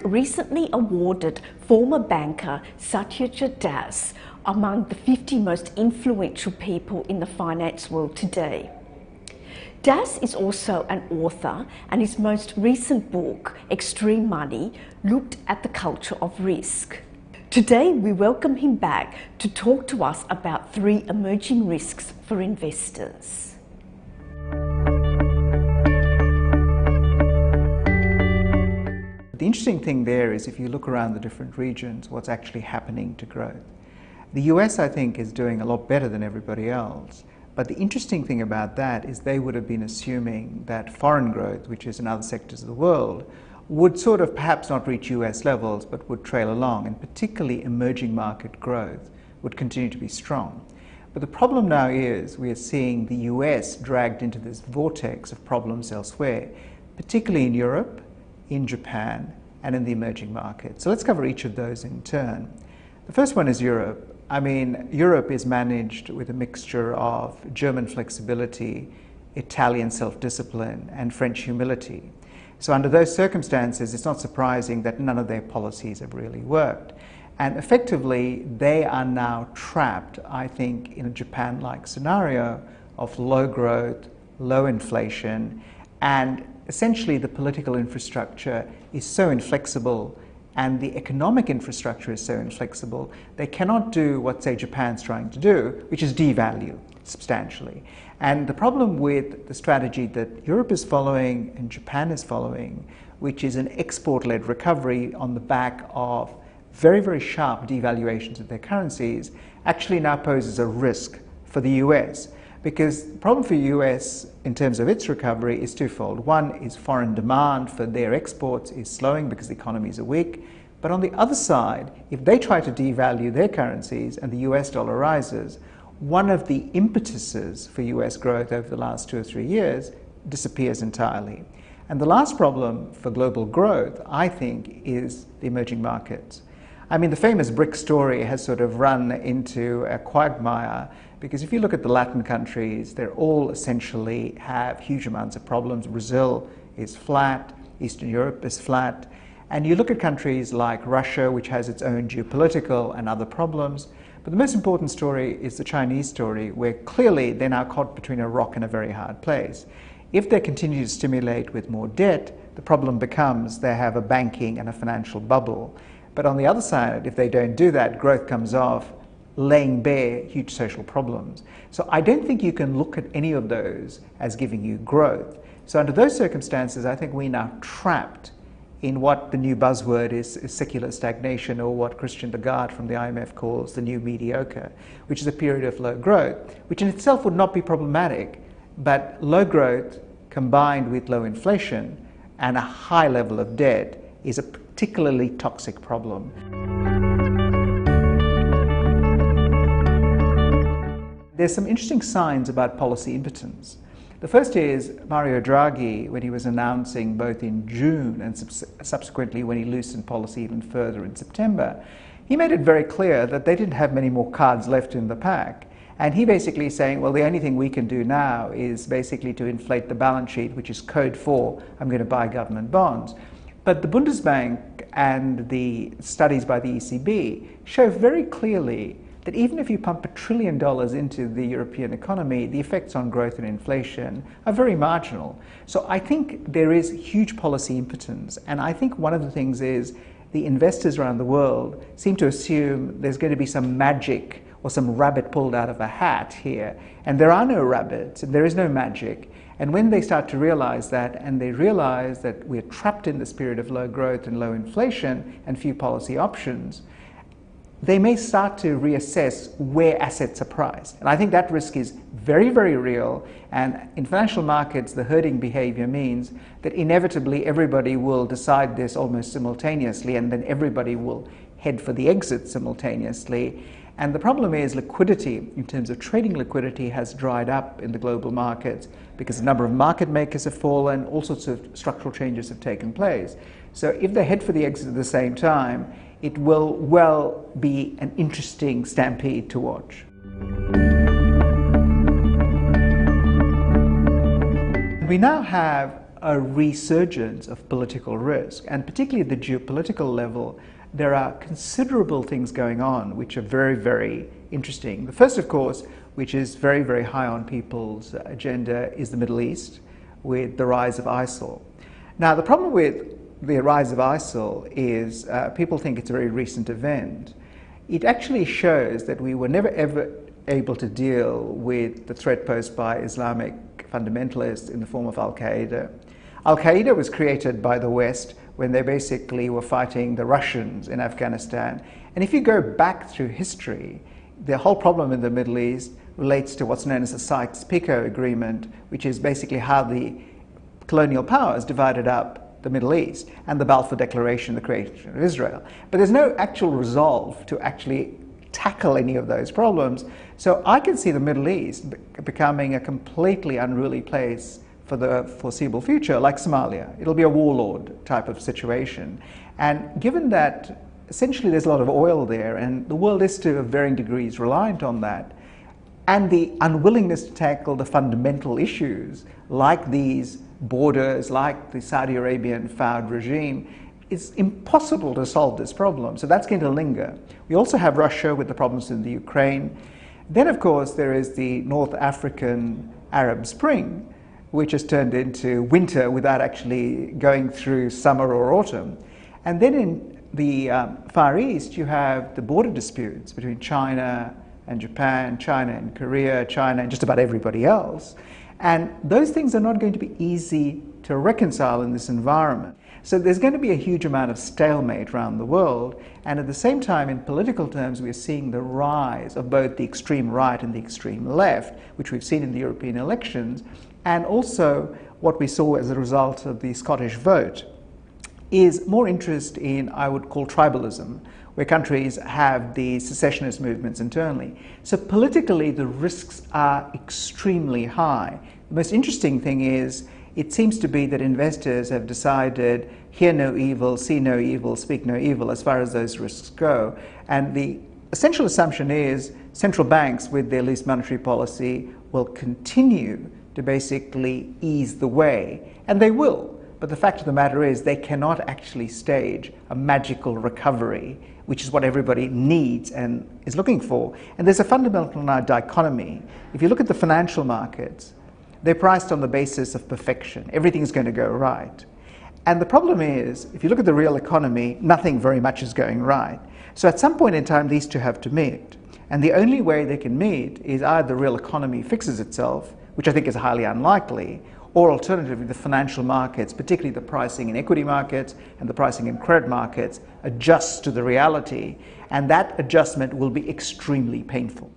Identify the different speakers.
Speaker 1: recently awarded former banker Satyajit among the 50 most influential people in the finance world today. Das is also an author, and his most recent book, Extreme Money, looked at the culture of risk. Today, we welcome him back to talk to us about 3 emerging risks for investors.
Speaker 2: The interesting thing there is if you look around the different regions, what's actually happening to growth. The US, I think, is doing a lot better than everybody else. But the interesting thing about that is they would have been assuming that foreign growth, which is in other sectors of the world, would sort of perhaps not reach US levels, but would trail along, and particularly emerging market growth would continue to be strong. But the problem now is we are seeing the US dragged into this vortex of problems elsewhere, particularly in Europe, in Japan, and in the emerging markets. So let's cover each of those in turn. The first one is Europe. I mean, Europe is managed with a mixture of German flexibility, Italian self-discipline, and French humility. So under those circumstances, it's not surprising that none of their policies have really worked. And effectively, they are now trapped, I think, in a Japan-like scenario of low growth, low inflation, and essentially the political infrastructure is so inflexible and the economic infrastructure is so inflexible, they cannot do what, say, Japan's trying to do, which is devalue substantially. And the problem with the strategy that Europe is following and Japan is following, which is an export-led recovery on the back of very, very sharp devaluations of their currencies, actually now poses a risk for the US. Because the problem for the US in terms of its recovery is twofold. One is foreign demand for their exports is slowing because the economies are weak. But on the other side, if they try to devalue their currencies and the US dollar rises, one of the impetuses for US growth over the last 2 or 3 years disappears entirely. And the last problem for global growth, I think, is the emerging markets. I mean, the famous BRIC story has sort of run into a quagmire because if you look at the Latin countries, they all essentially have huge amounts of problems. Brazil is flat, Eastern Europe is flat, and you look at countries like Russia, which has its own geopolitical and other problems. But the most important story is the Chinese story, where clearly they're now caught between a rock and a very hard place. If they continue to stimulate with more debt, the problem becomes they have a banking and a financial bubble. But on the other side, if they don't do that, growth comes off, laying bare huge social problems. So I don't think you can look at any of those as giving you growth. So under those circumstances, I think we're now trapped in what the new buzzword is secular stagnation, or what Christian Lagarde from the IMF calls the new mediocre, which is a period of low growth, which in itself would not be problematic, but low growth combined with low inflation and a high level of debt is a particularly toxic problem. There's some interesting signs about policy impotence. The first is Mario Draghi, when he was announcing both in June and subsequently when he loosened policy even further in September, he made it very clear that they didn't have many more cards left in the pack. And he basically saying, well, the only thing we can do now is basically to inflate the balance sheet, which is code for I'm going to buy government bonds. But the Bundesbank and the studies by the ECB show very clearly that even if you pump $1 trillion into the European economy, the effects on growth and inflation are very marginal. So I think there is huge policy impotence. And I think one of the things is the investors around the world seem to assume there's going to be some magic or some rabbit pulled out of a hat here. And there are no rabbits, and there is no magic. And when they start to realize that, and they realize that we're trapped in this period of low growth and low inflation and few policy options, they may start to reassess where assets are priced. And I think that risk is very, very real. And in financial markets, the herding behavior means that inevitably everybody will decide this almost simultaneously, and then everybody will head for the exit simultaneously. And the problem is liquidity, in terms of trading liquidity, has dried up in the global markets because the number of market makers have fallen, all sorts of structural changes have taken place. So if they head for the exit at the same time, it will well be an interesting stampede to watch. We now have a resurgence of political risk, and particularly at the geopolitical level, there are considerable things going on which are very, very interesting. The first, of course, which is very, very high on people's agenda, is the Middle East, with the rise of ISIL. Now, the problem with the rise of ISIL is people think it's a very recent event. It actually shows that we were never ever able to deal with the threat posed by Islamic fundamentalists in the form of Al-Qaeda. Al-Qaeda was created by the West when they basically were fighting the Russians in Afghanistan. And if you go back through history, the whole problem in the Middle East relates to what's known as the Sykes-Picot Agreement, which is basically how the colonial powers divided up the Middle East, and the Balfour Declaration, the creation of Israel. But there's no actual resolve to actually tackle any of those problems. So I can see the Middle East becoming a completely unruly place for the foreseeable future, like Somalia. It'll be a warlord type of situation. And given that essentially there's a lot of oil there, and the world is to varying degrees reliant on that, and the unwillingness to tackle the fundamental issues like these borders, like the Saudi Arabian Fahd regime, it's impossible to solve this problem. So that's going to linger. We also have Russia with the problems in the Ukraine. Then, of course, there is the North African Arab Spring, which has turned into winter without actually going through summer or autumn. And then in the Far East, you have the border disputes between China and Japan, China and Korea, China and just about everybody else. And those things are not going to be easy to reconcile in this environment. So there's going to be a huge amount of stalemate around the world. And at the same time, in political terms, we're seeing the rise of both the extreme right and the extreme left, which we've seen in the European elections, and also what we saw as a result of the Scottish vote is more interest in, I would call, tribalism, where countries have the secessionist movements internally. So politically, the risks are extremely high. The most interesting thing is, it seems to be that investors have decided, hear no evil, see no evil, speak no evil, as far as those risks go. And the essential assumption is central banks, with their loose monetary policy, will continue to basically ease the way. And they will. But the fact of the matter is, they cannot actually stage a magical recovery, which is what everybody needs and is looking for. And there's a fundamental dichotomy. If you look at the financial markets, they're priced on the basis of perfection. Everything is going to go right. And the problem is, if you look at the real economy, nothing very much is going right. So at some point in time, these two have to meet. And the only way they can meet is either the real economy fixes itself, which I think is highly unlikely, or alternatively, the financial markets, particularly the pricing in equity markets and the pricing in credit markets, adjusts to the reality. And that adjustment will be extremely painful.